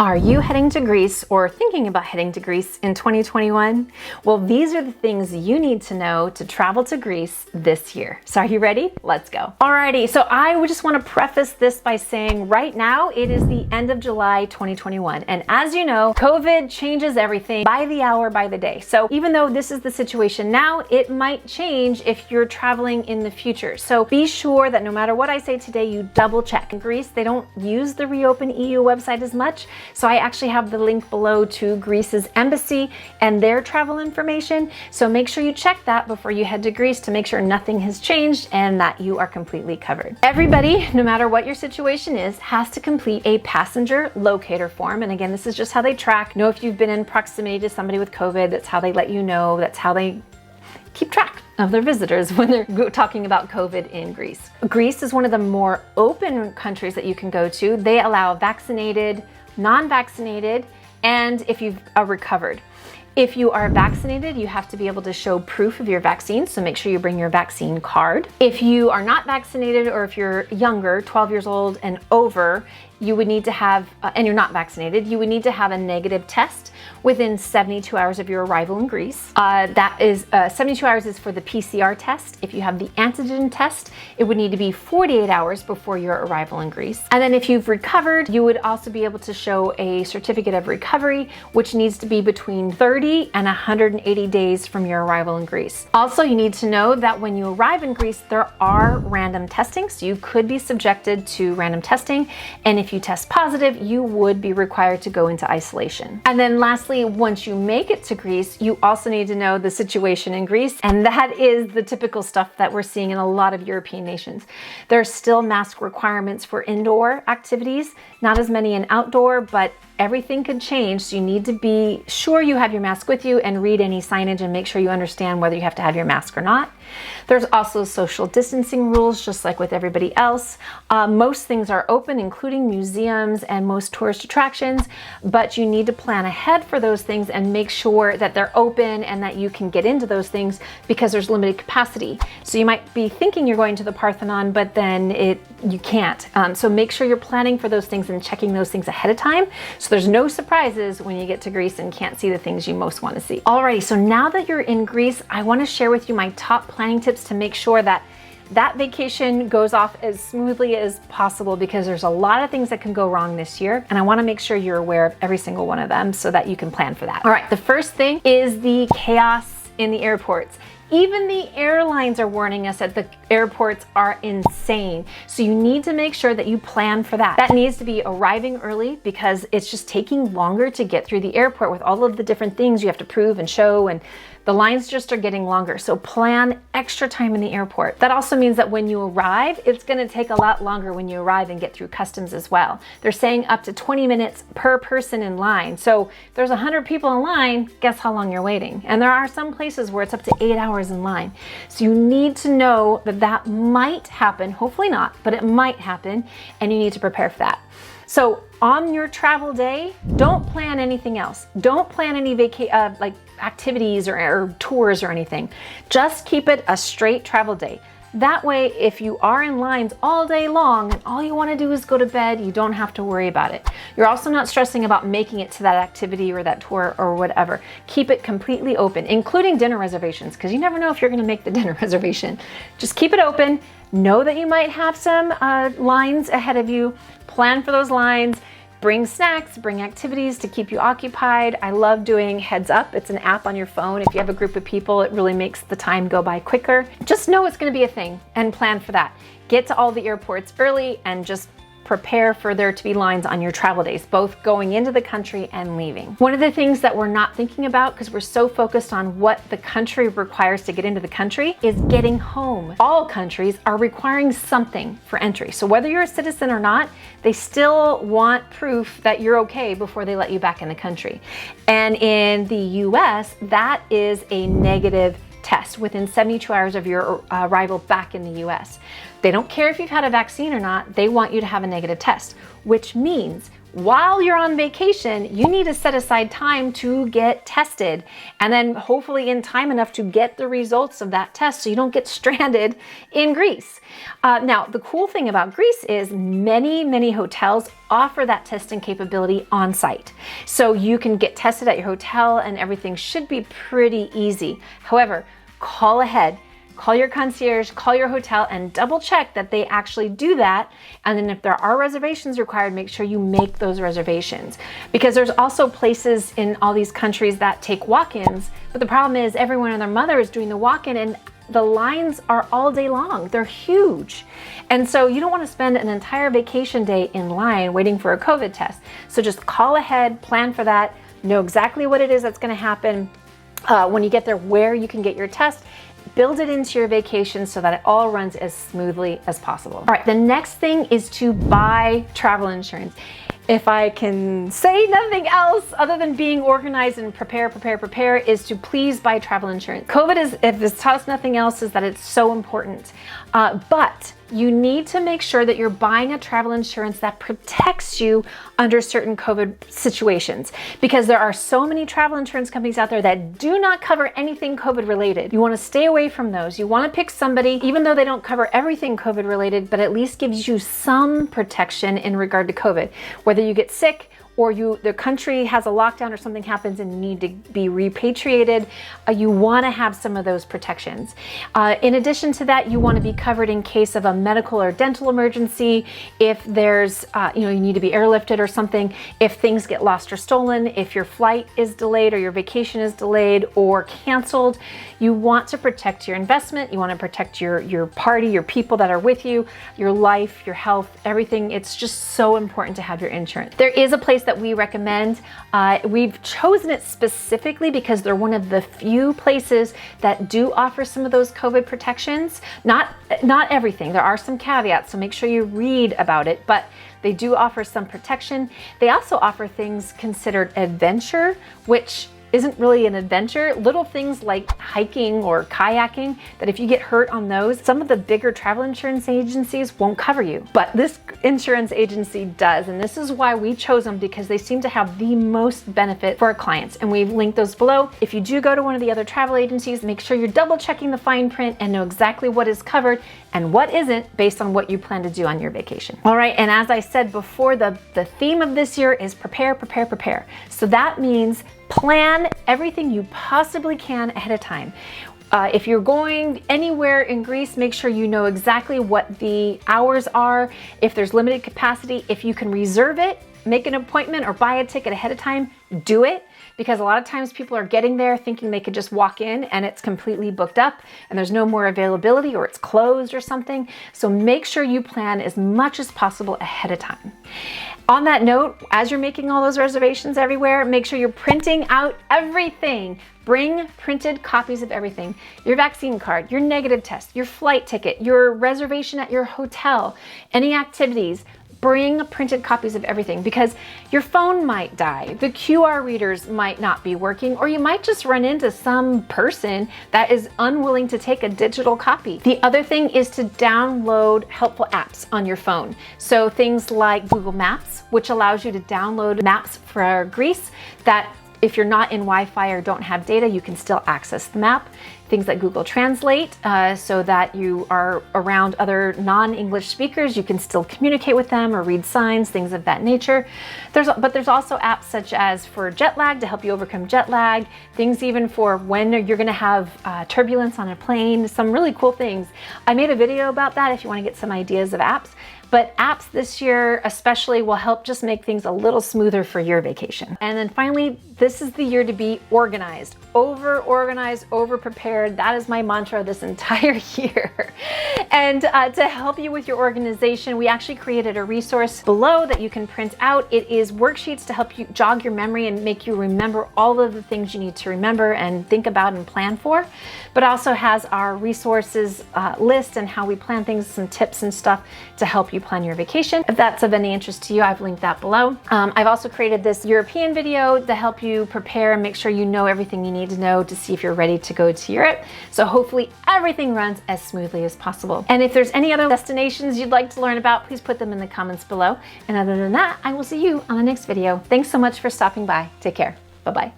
Are you heading to Greece or thinking about heading to Greece in 2021? Well, these are the things you need to know to travel to Greece this year. So are you ready? Let's go. Alrighty, so I would just want to preface this by saying right now it is the end of July 2021. And as you know, COVID changes everything by the hour, by the day. So even though this is the situation now, it might change if you're traveling in the future. So be sure that no matter what I say today, you double check. In Greece, they don't use the Reopen EU website as much. So I actually have the link below to Greece's embassy and their travel information. So make sure you check that before you head to Greece to make sure nothing has changed and that you are completely covered. Everybody, no matter what your situation is, has to complete a passenger locator form. And again, this is just how they track. Know if you've been in proximity to somebody with COVID, that's how they let you know. That's how they keep track of their visitors when they're talking about COVID in Greece. Greece is one of the more open countries that you can go to. They allow vaccinated, non-vaccinated, and if you've recovered. If you are vaccinated, you have to be able to show proof of your vaccine, so make sure you bring your vaccine card. If you are not vaccinated, or if you're younger, 12 years old and over, you would need to have, and you're not vaccinated, you would need to have a negative test within 72 hours of your arrival in Greece. That is, 72 hours is for the PCR test. If you have the antigen test, it would need to be 48 hours before your arrival in Greece. And then if you've recovered, you would also be able to show a certificate of recovery, which needs to be between 30 and 180 days from your arrival in Greece. Also, you need to know that when you arrive in Greece, there are random testing, so you could be subjected to random testing. And if you test positive, you would be required to go into isolation. And then lastly, once you make it to Greece, you also need to know the situation in Greece. And that is the typical stuff that we're seeing in a lot of European nations. There are still mask requirements for indoor activities, not as many in outdoor, but everything could change. So you need to be sure you have your mask with you and read any signage and make sure you understand whether you have to have your mask or not. There's also social distancing rules, just like with everybody else. Most things are open, including museums and most tourist attractions, but you need to plan ahead for those things and make sure that they're open and that you can get into those things because there's limited capacity. So you might be thinking you're going to the Parthenon, but then you can't. So make sure you're planning for those things and checking those things ahead of time, so there's no surprises when you get to Greece and can't see the things you most want to see. Alrighty, so now that you're in Greece, I want to share with you my top planning tips to make sure that vacation goes off as smoothly as possible, because there's a lot of things that can go wrong this year, and I want to make sure you're aware of every single one of them so that you can plan for that. All right, the first thing is the chaos in the airports. Even the airlines are warning us that the airports are insane. So you need to make sure that you plan for that. That needs to be arriving early, because it's just taking longer to get through the airport with all of the different things you have to prove and show, and the lines just are getting longer. So plan extra time in the airport. That also means that when you arrive, it's gonna take a lot longer when you arrive and get through customs as well. They're saying up to 20 minutes per person in line. So if there's 100 people in line, guess how long you're waiting? And there are some places where it's up to 8 hours in line. So you need to know that that might happen, hopefully not, but it might happen, and you need to prepare for that. So on your travel day, don't plan anything else. Don't plan any like activities or tours or anything. Just keep it a straight travel day. That way, if you are in lines all day long and all you want to do is go to bed, you don't have to worry about it. You're also not stressing about making it to that activity or that tour or whatever. Keep it completely open, including dinner reservations, because you never know if you're going to make the dinner reservation. Just keep it open. Know that you might have some lines ahead of you. Plan for those lines. Bring snacks, bring activities to keep you occupied. I love doing Heads Up. It's an app on your phone. If you have a group of people, it really makes the time go by quicker. Just know it's going to be a thing and plan for that. Get to all the airports early and just prepare for there to be lines on your travel days, both going into the country and leaving. One of the things that we're not thinking about, because we're so focused on what the country requires to get into the country, is getting home. All countries are requiring something for entry. So whether you're a citizen or not, they still want proof that you're okay before they let you back in the country. And in the US, that is a negative test within 72 hours of your arrival back in the US. They don't care if you've had a vaccine or not, they want you to have a negative test, which means while you're on vacation, you need to set aside time to get tested, and then hopefully in time enough to get the results of that test so you don't get stranded in Greece. Now, the cool thing about Greece is many hotels offer that testing capability on site. So you can get tested at your hotel and everything should be pretty easy. However, call ahead. Call your concierge, call your hotel, and double check that they actually do that. And then if there are reservations required, make sure you make those reservations. Because there's also places in all these countries that take walk-ins, but the problem is everyone and their mother is doing the walk-in, and the lines are all day long. They're huge. And so you don't want to spend an entire vacation day in line waiting for a COVID test. So just call ahead, plan for that, know exactly what it is that's going to happen when you get there, where you can get your test. Build it into your vacation so that it all runs as smoothly as possible. All right, the next thing is to buy travel insurance. If I can say nothing else other than being organized and prepare, is to please buy travel insurance. COVID is, if it's taught us nothing else, is that it's so important. But you need to make sure that you're buying a travel insurance that protects you under certain COVID situations, because there are so many travel insurance companies out there that do not cover anything COVID related. You want to stay away from those. You want to pick somebody, even though they don't cover everything COVID related, but at least gives you some protection in regard to COVID. Whether you get sick, or the country has a lockdown or something happens and you need to be repatriated, you want to have some of those protections. In addition to that, you want to be covered in case of a medical or dental emergency, if there's, you need to be airlifted or something, if things get lost or stolen, if your flight is delayed or your vacation is delayed or canceled. You want to protect your investment, you want to protect your party, your people that are with you, your life, your health, everything. It's just so important to have your insurance. There is a place that we recommend. We've chosen it specifically because they're one of the few places that do offer some of those COVID protections. Not everything. There are some caveats, so make sure you read about it, but they do offer some protection. They also offer things considered adventure, which isn't really an adventure. Little things like hiking or kayaking, that if you get hurt on those, some of the bigger travel insurance agencies won't cover you. But this insurance agency does, and this is why we chose them, because they seem to have the most benefit for our clients. And we've linked those below. If you do go to one of the other travel agencies, make sure you're double checking the fine print and know exactly what is covered and what isn't based on what you plan to do on your vacation. All right, and as I said before, the theme of this year is prepare. So that means plan everything you possibly can ahead of time. If you're going anywhere in Greece, make sure you know exactly what the hours are. If there's limited capacity, if you can reserve it, make an appointment or buy a ticket ahead of time, do it. Because a lot of times people are getting there thinking they could just walk in and it's completely booked up and there's no more availability, or it's closed or something. So make sure you plan as much as possible ahead of time. On that note, as you're making all those reservations everywhere, make sure you're printing out everything. Bring printed copies of everything. Your vaccine card, your negative test, your flight ticket, your reservation at your hotel, any activities. Bring printed copies of everything, because your phone might die, the QR readers might not be working, or you might just run into some person that is unwilling to take a digital copy. The other thing is to download helpful apps on your phone. So things like Google Maps, which allows you to download maps for Greece that if you're not in Wi-Fi or don't have data, you can still access the map. Things like Google Translate, so that you are around other non-English speakers, you can still communicate with them or read signs, things of that nature. But there's also apps such as for jet lag, to help you overcome jet lag, things even for when you're gonna have turbulence on a plane, some really cool things. I made a video about that if you wanna get some ideas of apps. But apps this year especially will help just make things a little smoother for your vacation. And then finally, this is the year to be organized. Over-organized, over-prepared. That is my mantra this entire year. And to help you with your organization, we actually created a resource below that you can print out. It is worksheets to help you jog your memory and make you remember all of the things you need to remember and think about and plan for. But also has our resources list and how we plan things, some tips and stuff to help you you plan your vacation. If that's of any interest to you, I've linked that below. I've also created this European video to help you prepare and make sure you know everything you need to know to see if you're ready to go to Europe. So hopefully everything runs as smoothly as possible. And if there's any other destinations you'd like to learn about, please put them in the comments below. And other than that, I will see you on the next video. Thanks so much for stopping by. Take care. Bye-bye.